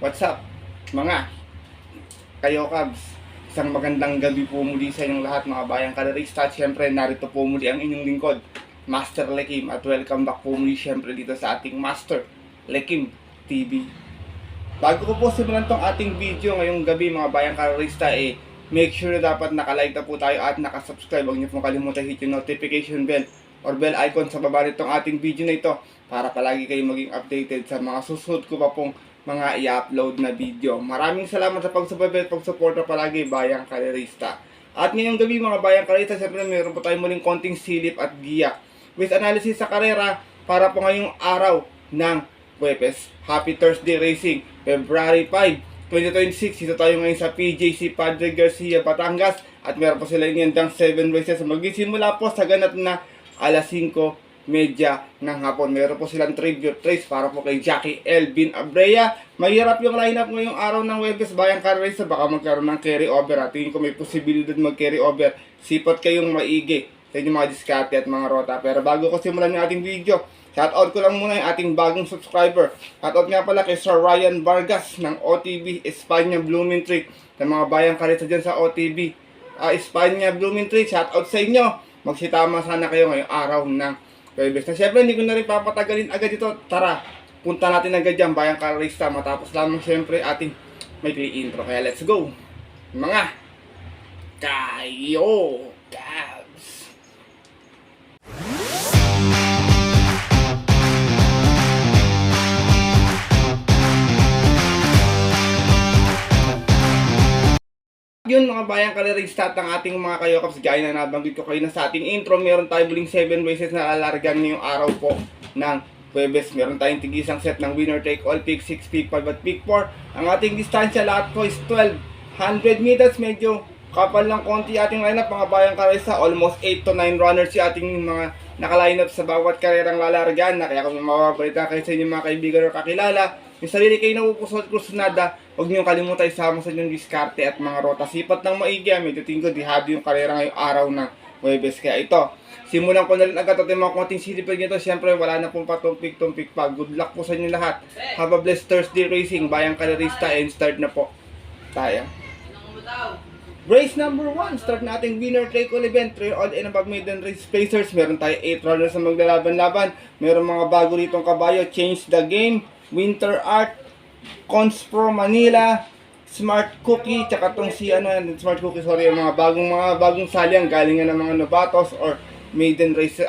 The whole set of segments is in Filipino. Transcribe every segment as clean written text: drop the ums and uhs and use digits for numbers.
What's up, mga kayo Cubs? Isang magandang gabi po muli sa inyong lahat mga bayang kalerista. At syempre narito po muli ang inyong lingkod, Master Lekim. At welcome back po muli syempre dito sa ating Master Lekim TV. Bago ko po simulan tong ating video ngayong gabi mga bayang kalerista, make sure na dapat nakalike na po tayo at nakasubscribe. Huwag niyo pong kalimutan hit yung notification bell or bell icon sa baba nitong ating video na ito para palagi kayo maging updated sa mga susunod ko pa pong mga i-upload na video. Maraming salamat sa pagsubaybay at pagsuporta palagi bayang kalerista. At ngayong gabi mga bayang kalerista, siyempre meron po tayo muling konting silip at giya with analysis sa karera para po ngayong araw ng Huwebes. Happy Thursday Racing, February 5, 2026. Dito tayo ngayon sa PJC Padre Garcia, Batangas. At meron po sila inyandang 7 races. Magsisimula po sa ganap na alas 5:30 ng hapon. Meron po silang tribute race para po kay Jackie Elvin Abrea. Mahirap yung lineup ngayong araw ng Huwebes bayang kalerista. Baka magkaroon ng carry over. At tingin ko may posibilidad mag carry over. Sipat kayong maigi sa inyong mga diskarte at mga rota. Pero bago ko simulan yung ating video, shoutout ko lang muna yung ating bagong subscriber. Shoutout nga pala kay Sir Ryan Vargas ng OTB Espanya Blooming Tree. Sa mga bayang kalerista dyan sa OTB Espanya Blooming Tree, shoutout sa inyo. Magsitama sana kayo ngayong araw ng Huwebes. Na syempre, hindi ko na rin papatagalin agad ito. Tara, punta natin agad dyan, bayang kalerista. Matapos lamang syempre ating may intro. Kaya let's go, mga kayo Cavs. Yun mga bayang kalerista at ang ating mga kayokaps, gaya na nabanggit ko kayo na sa ating intro, meron tayo muling 7 races na alargan ngayong araw po ng Huwebes. Meron tayong tig-isang set ng winner take all, pick 6, pick 5 at pick 4. Ang ating distansya lahat po is 1200 meters. Medyo kapal lang konti ating lineup mga bayang kalerista. Almost 8 to 9 runners yung ating mga naka-lineup sa bawat karerang lalargan na. Kaya kung mababalita kayo sa inyong mga kaibigan o kakilala, yung sarili kayo napupusot krusunada, huwag niyong kalimutan isama sa inyong diskarte at mga rota. Sipat ng maigi, medyo tingin ko dihado yung karera ngayong araw ng Huwebes. Kaya ito, simulan ko na rin agad at yung mga konting silipin nito. Siyempre wala na pong patumpik-tumpik pa. Good luck po sa inyo lahat. Have a blessed Thursday Racing, bayang kalerista, and start na po tayo. Race number 1, start nating winner take all event, 3 all and above maiden race spacers. Meron tayo 8 runners na maglalaban-laban. Meron mga bago ditong kabayo, Change the Game, Winter Art, Cons Pro Manila, Smart Cookie, tsaka tong si Smart Cookie, sorry, mga bagong saliang galing ng mga novatos or maiden race,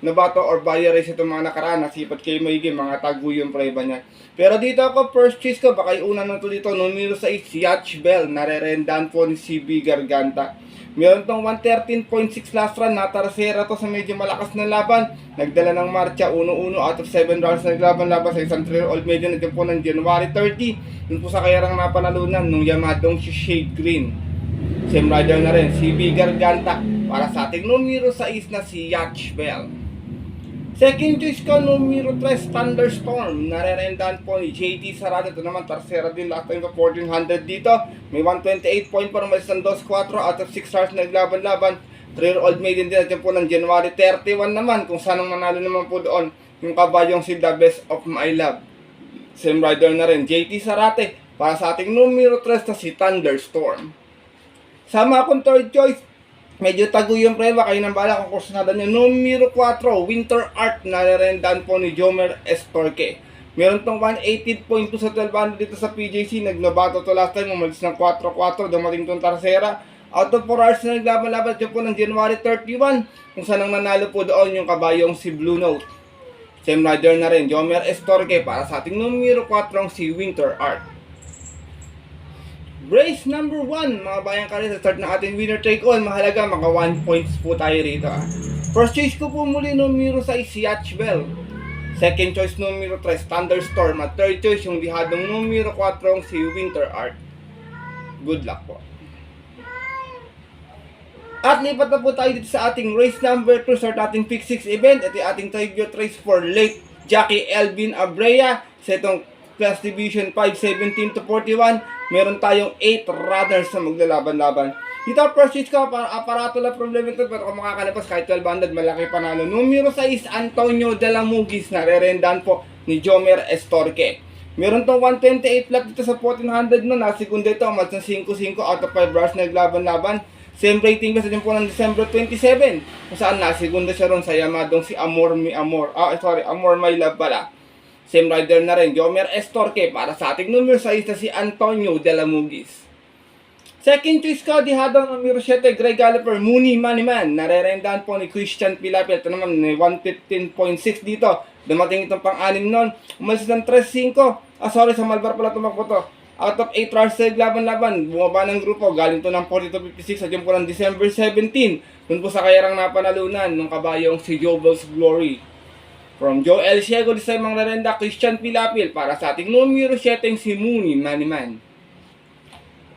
novato or buyer race itong mga nakaraan. Nasipat kayo maigi, mga tagu yung preba niya. Pero dito ako, first choice ko, baka yung una na to dito, numero 6, si Yacht Bell, narerendahan po ni CB Garganta. Meron tong 113.6 last run, natarasera to sa medyo malakas na laban. Nagdala ng marcha, 1-1 out of 7 rounds na naglaban-laban sa isang 3-year-old maiden na po ng January 30. Dun po sa kayarang napanalunan nung Yamadong si Shade Green. Same rider na rin, CB Garganta, para sa ating numero 6 na si Yacht Bell. Second choice ko, numero 3, Thunderstorm. Narerendahan po ni JT Sarado. Ito naman, tarsera din. Last time ko 1400 dito. May 128 point para malis ng 2-4 out of 6 stars na naglaban-laban. 3-year-old maiden din natin po ng January 31 naman. Kung saan ang manalo naman po doon, yung kabayong si The Best of My Love. Same rider na rin, JT Sarate. Para sa ating numero 3 na si Thunderstorm. Sama akong third choice. Medyo tago yung preba, kayo nang bala kung kursunada nyo. Numero 4, Winter Art, narerendahan po ni Jomer Estorque. Meron tong 118.2 sa 1200 dito sa PJC. Nagnobato to last time, umalis ng 4-4, dumating tong tarsera. Out of 4 hours na naglaban-laban dyan po ng January 31. Kung saan ang nanalo po doon yung kabayong si Blue Note. Same rider na rin, Jomer Estorque, para sa ating numero 4 si Winter Art. Race number 1, mga bayang kalerista, start na ating winner take all. Mahalaga, mga 1 points po tayo rito. First choice ko po muli, numero 6, si Yacht Bell. Second choice, numero 3, Thunderstorm. At third choice, yung dihadong numero 4, si Winter Art. Good luck po. At lipat na po tayo dito sa ating race number 2, start ating pick 6 event. Ito yung ating tribute race for late Jackie Elvin Abrea sa itong Class Division 5, 17 to 41. Meron tayong 8 runners na maglalaban-laban. Dito first choice ko, aparato lang problema ito, pero kung makakalapas kahit 1200, malaki panalo. Numero 6, Antonio de la Mugis, narerendahan po ni Jomer Estorque. Meron tong 128 flat dito sa 1400 no, nasa segunda ito, umalis ng 5-5 out of 5 runs naglaban-laban. Same rating kasi din po ng December 27, kung saan nasa segunda siya ron sa Yamadong si Amor Mi Amor. Amor My Love pala. Same rider na rin, Jomer Estorque para sa ating numero 6 na si Antonio de la Mugis. Second choice ko, dihadang numero 7, Greg Galloper, Mooney Maniman. Narerendahan po ni Christian Pilapil. Ito naman, 115.6 dito. Dumating itong pang-anim nun. Umalis ng 3-5. Sa Malbar pala tumakbo to. Out of 8 runs sa laban-laban, bumaba ng grupo. Galing to ng 42-56 sa dyan po ng December 17. Doon po sa kayarang napanalunan ng kabayong si Jobel's Glory. From Joe El Ciego, di sa mga narenda, Christian Pilapil. Para sa ating numero 7, si Mooney Maniman.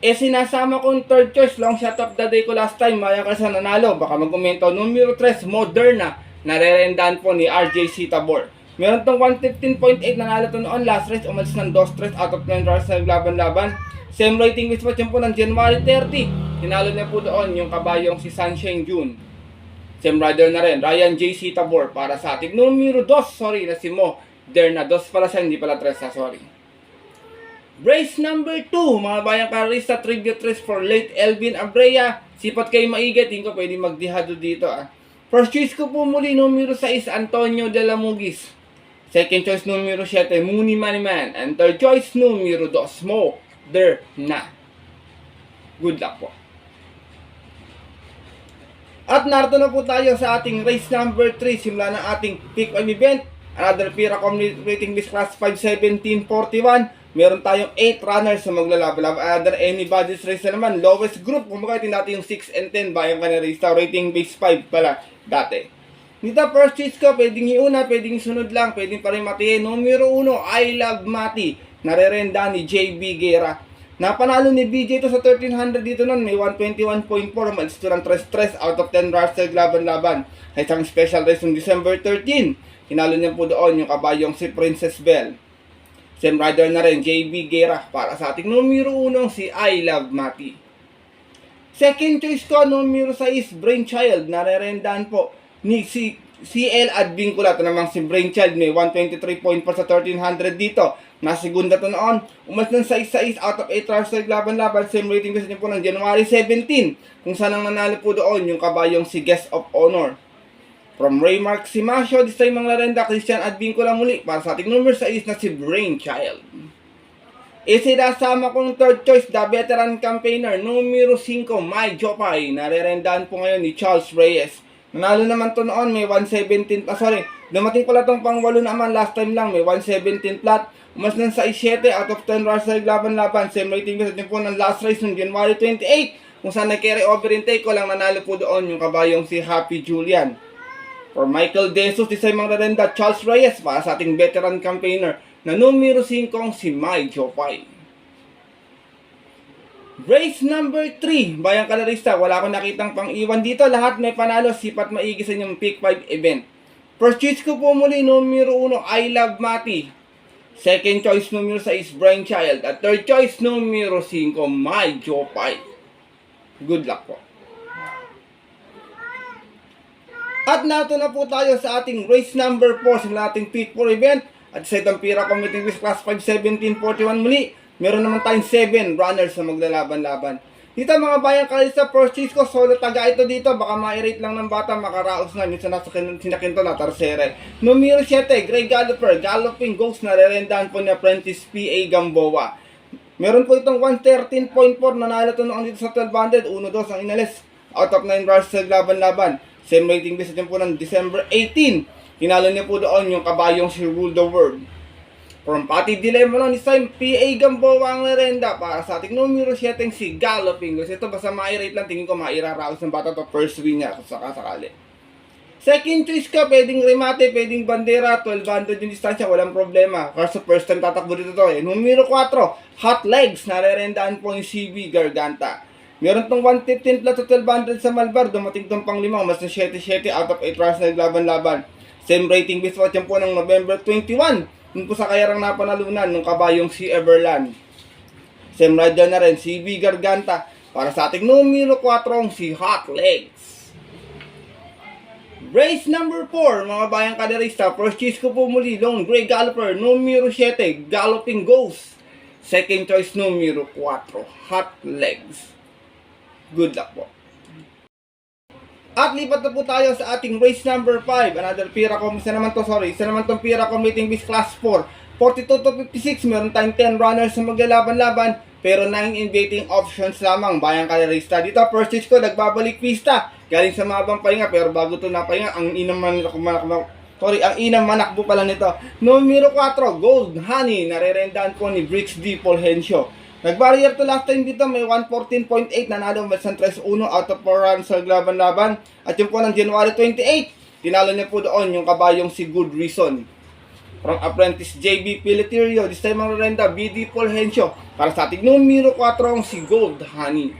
Sinasama kong third choice, long shot of the day ko last time, maya ka sa nanalo. Baka mag-komento, numero 3, Moderna. Narerendahan po ni RJC Tabor. Meron tong 115.8, nanalo to noon last race, umalis ng 2-3 out of 9 runs sa laban-laban. Same rating with watch po ng January 30. Hinalo niya po doon yung kabayong si Sunshine June. Same rider na rin, Ryan JC Tabor. Para sa ating numero 2, na si Moderna. 2 pala siya, hindi pala 3, sorry. Race number 2, mga bayang karista, tribute race for late Elvin Abrea. Sipat kayo maigit, hindi ko pwede magdihado dito. First choice ko po muli, numero 6, Antonio de la Mugis. Second choice, numero 7, Mooney Maniman. And third choice, numero 2, Moderna. Good luck po. At narito na po tayo sa ating race number 3. Simula ng ating pick 5 event. Another Pira Community Rating List Class 5-17-41. Meron tayong 8 runners sa maglalab-lab. Other anybody's race na naman. Lowest group, kung makaitin natin yung 6 and 10. Bayang kanarista, rating base 5 pala dati. Dito, first choice ko, pwedeng iuna, pwedeng sunod lang, pwedeng pa rin matiin. Numero 1, I Love Mati. Narerenda ni JB Guerra. Napanalo ni BJ ito sa 1300 dito nun. May 121.4. Malis ito ng 3-3 out of 10 runs sa laban-laban. Isang special race ng December 13. Hinalo niya po doon yung kabayong si Princess Belle. Same rider na rin, JB Guerra. Para sa ating numero 1, si I Love Mati. Second choice ko, numero 6, Brainchild. Narerendahan po ni si CL Advincula. Ito namang si Brainchild. May 123.4 sa 1300 dito. Nasa segunda to noon. Umalis ng 6-6 out of 8 runs sa laban-laban. Same rating kasi niyo po ng January 17. Kung saan ang nanalo po doon yung kabayong si Guest of Honor. From Raymark Simasio, this time ang larenda, Christian Advincula muli. Para sa ating number 6 na si Brainchild. Isinasama kong third choice, the veteran campaigner, numero 5, Mike Jopay. Narerendahan po ngayon ni Charles Reyes. Nanalo naman to noon, may 117, dumating pala tong pang 8 naman, last time lang, may 117 flat. Umas ng 6-7 out of 10 runs sa laban-laban. Same rating kasi din po ng last race ng January 28. Kung saan nag-carry over intake ko lang, nanalo po doon yung kabayong si Happy Julian. For Michael Desus, di sa mga narenda, Charles Reyes. Para sa ating veteran campaigner na numero 5, si Mike Jopay. Race number 3, bayang kalarista, wala akong nakitang pang-iwan dito. Lahat may panalo, sipat maigi sa inyong pick 5 event. First choice ko po muli, numero 1, I Love Mati. Second choice, numero 6, Brainchild. At third choice, numero 5, Mike Jopay. Good luck po. At nato na po tayo sa ating race number 4 sa ating pick 4 event. At sa itong Pira Community List Class 5-17-41 muli. Meron naman tayong 7 runners na maglalaban-laban. Dito mga bayang kalista, first choice ko, solo taga ito dito. Baka ma-irate lang ng bata, makaraos na. Minsan nasa sinakinto na, tarsere. Numero 7, Greg Galloper, Galloping Ghost, narerendahan po ni Apprentice P.A. Gamboa. Meron po itong 113.4, nanalo to noon dito sa 1200. 1-2 ang inalis. Out of 9 runners sa laban-laban. Same rating base din po ng December 18. Hinalo niya po doon yung kabayong si Rule the World. From Pati Dilemma noon, this time, P.A. Gamboa ang narenda. Para sa ating numero 7, si Galloping. Kasi ito, basta ma-rate lang, tingin ko mairaraos ng bata to first win niya kung sakasakali. Second choice ka, pwedeng remate, pwedeng bandera, 1200 yung distansya, walang problema. Kasi first time tatakbo dito to eh. Numero 4, Hot Legs, narerendaan po yung CB Garganta. Meron tong 115 plus to 1200 sa Malbar, dumating tong pang 5, mas na 7-7 out of 8 runs na naglaban-laban. Same rating base watch yan po ng November 21. Yun po sa kayarang napanalunan ng kabayong si Everland. Same rider na rin, CB Garganta. Para sa ating numero 4, si Hot Legs. Race number 4, mga bayang kaderista. First choice ko po muli, Long Gray Galloper, numero 7, Galloping Ghost. Second choice, numero 4, Hot Legs. Good luck po. At lipat na po tayo sa ating race number 5. Another Piracom, isa naman tong Piracom Meeting Beast Class 4. 42 to 56, meron tayong 10 runners na maglalaban-laban, pero 9 invading options lamang, bayang kalerista. Dito, first choice ko, nagbabalik pista. Galing sa mabang pahinga, pero bago ito napahinga, ang inang manakbo pala nito. Numero 4, Gold Honey, narerendahan po ni Bricks D. Polhencio. Nag-barrier to last time dito, may 114.8, nanalo mas ng 3-1 out of 4 runs sa laban-laban. At yung po ng January 28, tinalo niya po doon yung kabayong si Good Reason. From Apprentice JB Pelletirio, this time ang renda, BD Polhencio. Para sa ating numero 4, si Gold Honey.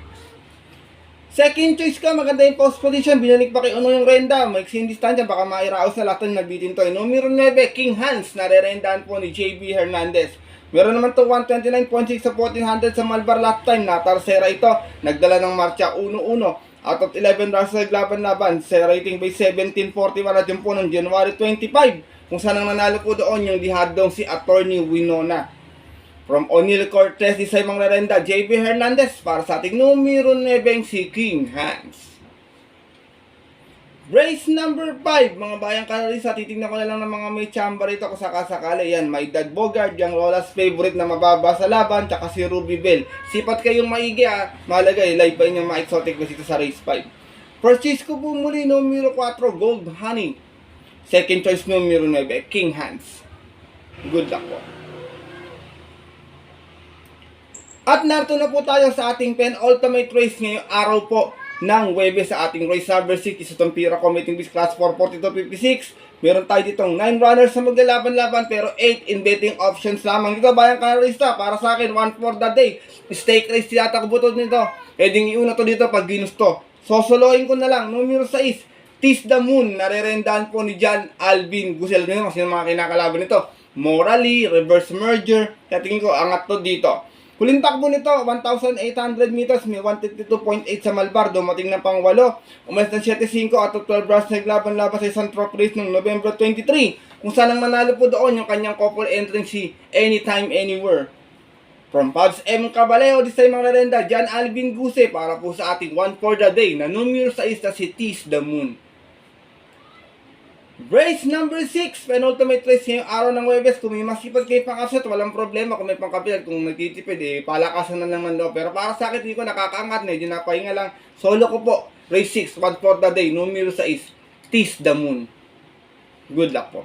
Second choice ka, maganda yung post position. Binalik pa kay Uno yung renda. Maiksin distansya, baka mairaos na lahat ng nagbitin to. Numero 9, King Hans, nare-rendahan po ni JB Hernandez. Meron naman to 129.6 sa 1400 sa Malbar last time. Natarsera ito, nagdala ng marcha 1-1. Out of 11 runs sa laban-laban, sa rating by 1741 at yung po ng January 25. Kung saan ang nanalo po doon yung dihadong si Attorney Winona. From O'Neal Cortez, isa yung mga renda, JB Hernandez, para sa ating numero 9, si King Hans. Race number 5, mga bayang kalarisa, titignan ko na lang ng mga may chamba rito kung sakasakali. Yan, may Dad Bogart, yung Lola's favorite na mababa sa laban, tsaka si Ruby Bell. Sipat kayong maigi malagay, live pa inyong mga exotic dito sa race 5. First choice ko po muli, numero 4, Gold Honey. Second choice, numero 9, King Hans. Good luck po. At narito na po tayo sa ating penultimate race ngayong araw po ng Huwebes sa ating race number 6. Isa itong Piracom Meeting Beast Class 4, 42-56. Meron tayo ditong 9 runners na maglalaban-laban pero 8 in betting options lamang. Dito bayang kanarista, para sa akin, 1 for the day. Stake race yata kubutod nito. Pwedeng iuna to dito pag ginusto. Sosolohin ko na lang, numero 6. Tease the Moon, narerendahan po ni John Alvin Gusel. Kasi yung mga kinakalaban nito, Morally, Reverse Merger, kaya tingin ko angat to dito. Huling takbo nito, 1,800 meters, may 152.8 sa Malbar, dumating na pang 8. Umalis ng 7.5 at 12 runs naglaban-laban sa isang trop race noong November 23. Kung saan ang manalo po doon yung kanyang couple entering si Anytime, Anywhere. From Pubs M. Caballero, this time ang renda, John Alvin Guse, para po sa ating 1 for the day na numero 6 na si Tease the Moon. Race number 6, penultimate race ngayong araw ng Huwebes. Kung may masipag kayo pang upset, walang problema. Kung may pangkapilan, kung nagtitipid, palakasan na naman daw. Pero para sa akin, hindi ko nakakaangat, medyo napahinga lang. Solo ko po, race 6, 1 for the day, numero 6, Tease the Moon. Good luck po.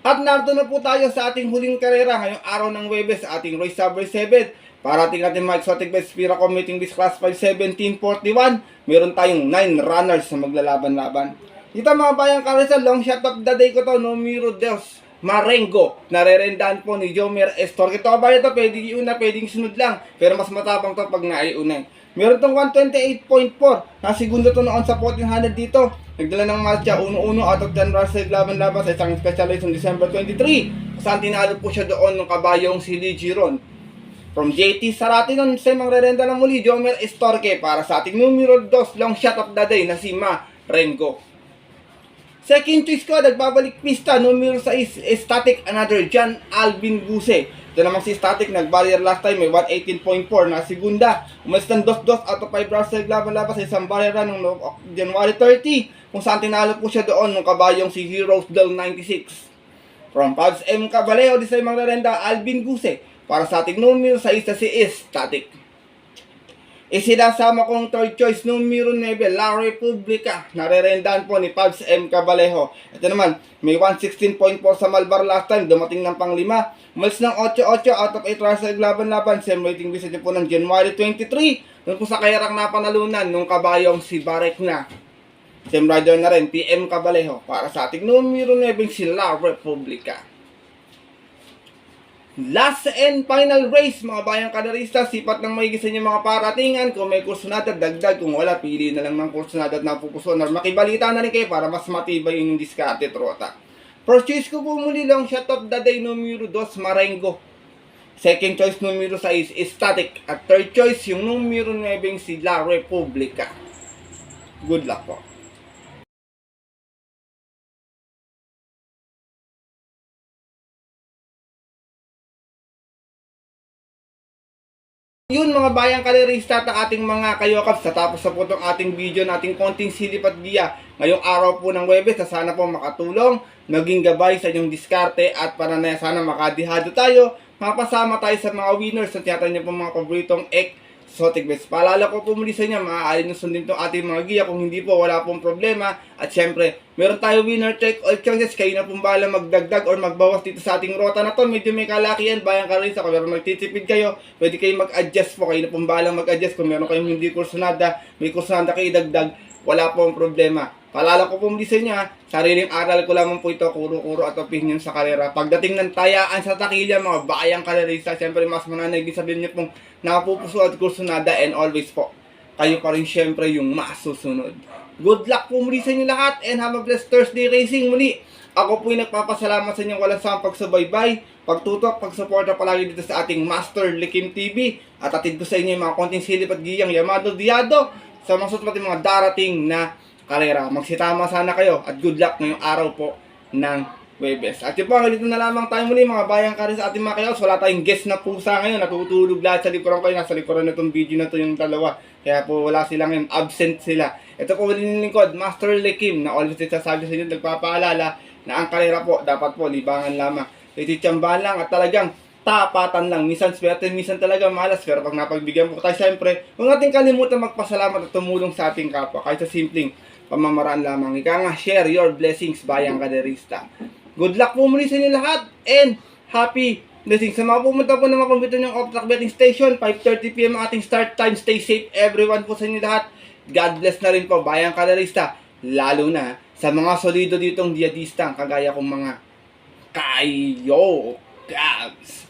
At narito na po tayo sa ating huling karera ngayong araw ng Huwebes, sa ating race number 7. Parating natin mga exotic bets, Piracom Meeting Beast Class 5, 1741. Meron tayong 9 runners na maglalaban-laban. Dito mga bayang karisa, long shot of the day ko to, numero 2, Marengo. Narerendahan po ni Jomer Estor. Ito kabayan to, pwedeng iuna, pwedeng sunod lang. Pero mas matapang to pag naiunay. Meron tong 128.4. Nasigundo to noon sa 1400 dito. Nagdala ng marcha 1-1 out of 10 runs sa laban-laban sa isang specialized on December 23. Saan tinalo po siya doon ng kabayong si Lee Giron. From JT Sarati nun, sa mga rerenda ng muli, Jomer Estorque, para sa ating numero 2, long shot of the day na si Marengo. Second choice ko, nagbabalik pista, numero 6, Static, another John Alvin Guse. Ito naman si Static, nag-barrier last time, may 118.4 na segunda. Umalis ng 2-2 out of 5 rounds sa laban-laban sa isang barrier run noong January 30, kung saan tinalo po siya doon ng kabayong si Heroes Del 96. From Pubs M. Caballero, di sa mga rerenda, Alvin Guse. Para sa ating numero 6 na si Static. Isinasama kong third choice, numero 9, La Republica. Narerendahan po ni Pubs M. Caballero. Ito naman, may 116.4 sa Malbar last time. Dumating ng pang 5. Umalis ng 8-8 out of 8 runs sa laban-laban. Same rating visit po ng January 23. Doon po sa kayarang napanalunan nung kabayong si Barek na. Same rider na rin, PM Caballero. Para sa ating numero 9, si La Republica. Last and final race, mga bayang kadarista, sipat ng maigis sa inyo mga paratingan. Kung may kursunada, dagdag. Kung wala, pili na lang ng kursunada at napupuson. Makibalita na rin kayo para mas matibay yung diskarte trota. First choice ko po muli lang, shot of the day, numero 2, Marengo. Second choice, numero 6, Static. At third choice, yung numero 9, si La Republica. Good luck po. Yun mga bayang kalirista at ang ating mga kayokaps, natapos na po itong ating video nating konting silip at giya ngayong araw po ng Huwebes na sana po makatulong, maging gabay sa inyong diskarte at para na sana makadihado tayo, mapasama tayo sa mga winners na tiyatan niyo po mga paboritong exotic bets. Paalala ko po muli sa inyo, maaari nyo sundin itong ating mga giya, kung hindi po wala pong problema. At syempre, meron tayo winner check all chances, kayo na pong bahala magdagdag or magbawas dito sa ating rota na to. Medyo may kalakihan, bayang kalirista, kung meron magtitipid kayo, pwede kayo mag-adjust po, kayo na pong bahala mag-adjust. Kung meron kayong hindi kursunada, may kursunada kayo idagdag, wala pong problema. Paalala ko po muli sa inyo, sariling aral ko lamang po ito, kuro-kuro at opinion sa karera. Pagdating ng tayaan sa takilya, mga bayang kalirista, syempre mas mananay, sabihin niyo pong nakapupuso at kursunada, and always po, kayo pa rin syempre yung masusunod. Good luck po muli sa inyo lahat and have a blessed Thursday racing muli. Ako po yung nagpapasalamat sa inyong walang sawang pagsubaybay, pagtutok, pagsuporta palagi dito sa ating Master Likim TV. At atid ko sa inyo yung mga konting silip at giyang Yamado Diado sa mga susunod mga darating na karera. Magsitama sana kayo at good luck ngayong araw po ng Huwebes. At yun po, ganito na lamang tayo muli mga bayang karin sa ating mga kayaws. Wala tayong guest na pusa ngayon. Natutulog lahat sa likuran kayo. Nasa likuran na itong video na ito yung dalawa. Kaya po wala sila ngayon. Absent sila. Ito po lingkod, Master Likim, na always sasabi sa inyo, nagpapaalala na ang karera po, dapat po, libangan lamang. Ititsambahan lang at talagang tapatan lang. Minsan swerte, minsan talaga malas. Pero pag napagbigyan po tayo, siyempre, huwag natin kalimutan magpasalamat at tumulong sa ating kapwa. Kahit sa simpleng pamamaraan lamang. Ika nga, share your blessings, bayang kaderista. Good luck po muli sa inyo lahat and happy blessings. Sa mga pumunta po na makumpitan yung off-track betting station, 5:30 PM ang ating start time. Stay safe everyone po sa inyo lahat. God bless na rin po, bayang kaderista. Lalo na sa mga solido ditong diadistang kagaya kong mga kayo. Cabs.